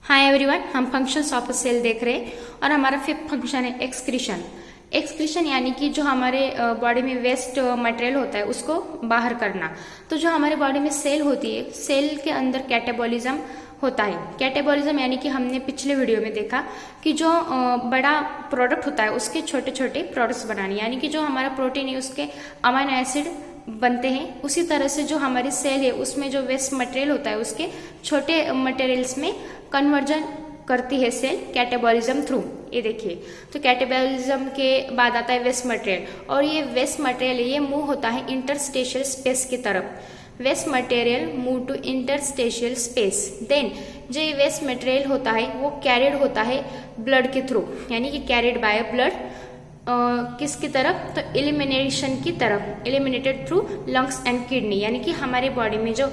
Hi everyone, हम functions of a cell देख रहे हैं और हमारा फिफ्थ फंक्शन है एक्सक्रीशन। एक्सक्रीशन यानी कि जो हमारे बॉडी में वेस्ट मटेरियल होता है उसको बाहर करना। तो जो हमारे बॉडी में सेल होती है, सेल के अंदर कैटेबॉलिज्म होता है। कैटेबॉलिज्म यानी कि हमने पिछले वीडियो में देखा कि जो बड़ा प्रोडक्ट होता है उसके छोटे छोटे प्रोडक्ट्स बनाने, यानी कि जो हमारा प्रोटीन है उसके अमीनो एसिड बनते हैं। उसी तरह से जो हमारी सेल है उसमें जो वेस्ट मटेरियल होता है उसके छोटे मटेरियल्स में कन्वर्जन करती है सेल कैटेबॉलिज्म थ्रू। ये देखिए, तो कैटेबॉलिज्म के बाद आता है वेस्ट मटेरियल, और ये वेस्ट मटेरियल ये मूव होता है इंटरस्टेशियल स्पेस की तरफ। Waste material move to interstitial space. Then जो ये वेस्ट मटेरियल होता है वो कैरिड होता है ब्लड के थ्रू, यानी कि कैरिड बाय ब्लड किसकी तरफ, तो एलिमिनेशन की तरफ, eliminated through lungs and kidney. यानी कि हमारे बॉडी में जो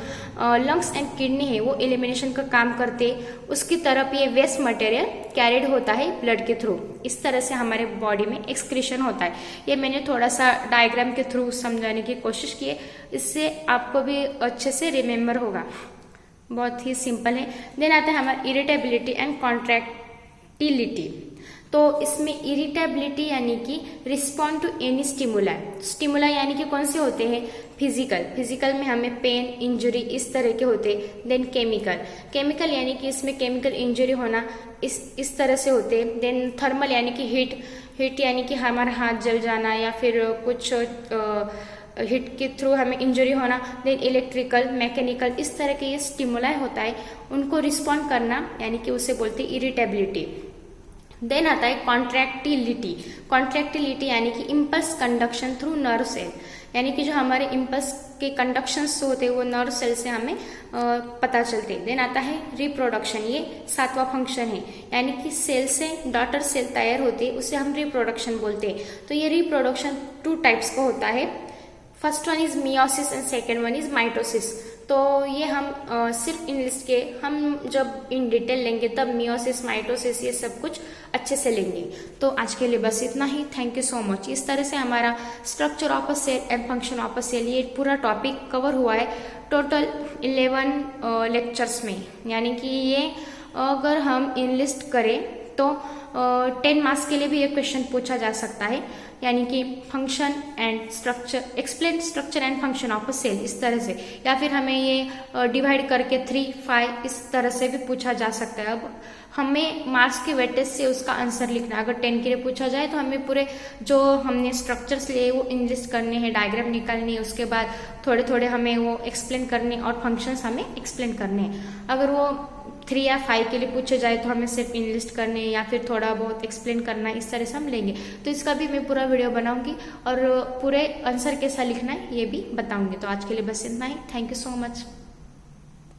लंग्स एंड किडनी है वो एलिमिनेशन का काम करते, उसकी तरफ ये वेस्ट मटेरियल कैरिड होता है ब्लड के थ्रू। इस तरह से हमारे बॉडी में एक्सक्रीशन होता है। ये मैंने थोड़ा सा डायग्राम के थ्रू समझाने की कोशिश की है, इससे आपको भी अच्छे से रिमेम्बर होगा। बहुत ही सिंपल है। देन आता है हमारा इरिटेबिलिटी एंड कॉन्ट्रैक्टिलिटी। तो इसमें इरिटेबिलिटी यानी कि respond to any stimuli. Stimuli यानी कि कौन से होते हैं, फिजिकल में हमें पेन, इंजरी इस तरह के होते हैं। देन केमिकल यानी कि इसमें केमिकल इंजरी होना इस तरह से होते हैं। देन थर्मल यानी कि हीट यानी कि हमारा हाथ जल जाना या फिर कुछ हीट के थ्रू हमें इंजरी होना। देन इलेक्ट्रिकल, मैकेनिकल इस तरह के ये स्टिमुलाई होता है, उनको रिस्पॉन्ड करना यानी कि उसे बोलते हैं इरिटेबिलिटी। देन आता है कॉन्ट्रैक्टिलिटी यानी कि impulse conduction through nerve cell, यानी कि जो हमारे इम्पल्स के कंडक्शंस होते हैं वो नर्व सेल से हमें पता चलते हैं। देन आता है रिप्रोडक्शन, ये 7वां फंक्शन है, यानी कि सेल से डॉटर सेल तैयार होती है, उसे हम रिप्रोडक्शन बोलते हैं। तो ये रिप्रोडक्शन 2 टाइप्स का होता है। First one is meiosis and second one is mitosis. तो ये हम सिर्फ इन लिस्ट के हम जब इन डिटेल लेंगे तब मियोसिस, माइटोसिस ये सब कुछ अच्छे से लेंगे। तो आज के लिए बस इतना ही। Thank you so much. इस तरह से हमारा structure of a cell and function of a cell ये पूरा टॉपिक कवर हुआ है टोटल 11 लेक्चर्स में। यानी कि ये अगर हम इन लिस्ट करें तो 10 मार्क्स के लिए भी ये क्वेश्चन पूछा जा सकता है, यानी कि function and structure, explain structure and function of a cell इस तरह से, या फिर हमें ये डिवाइड करके 3, 5 इस तरह से भी पूछा जा सकता है। अब हमें मार्क्स के वेटेज से उसका आंसर लिखना है। अगर 10 के लिए पूछा जाए तो हमें पूरे जो हमने स्ट्रक्चर्स लिए वो इंलिस्ट करने हैं, डायग्राम निकालनी है, उसके बाद थोड़े थोड़े हमें वो एक्सप्लेन करने और फंक्शंस हमें एक्सप्लेन करने हैं। अगर वो 3 या 5 के लिए पूछे जाए तो हमें सिर्फ इनलिस्ट करने या फिर थोड़ा बहुत एक्सप्लेन करना है, इस तरह से हम लेंगे। तो इसका भी मैं पूरा वीडियो बनाऊंगी और पूरे आंसर कैसा लिखना है ये भी बताऊंगी। तो आज के लिए बस इतना ही। Thank you so much.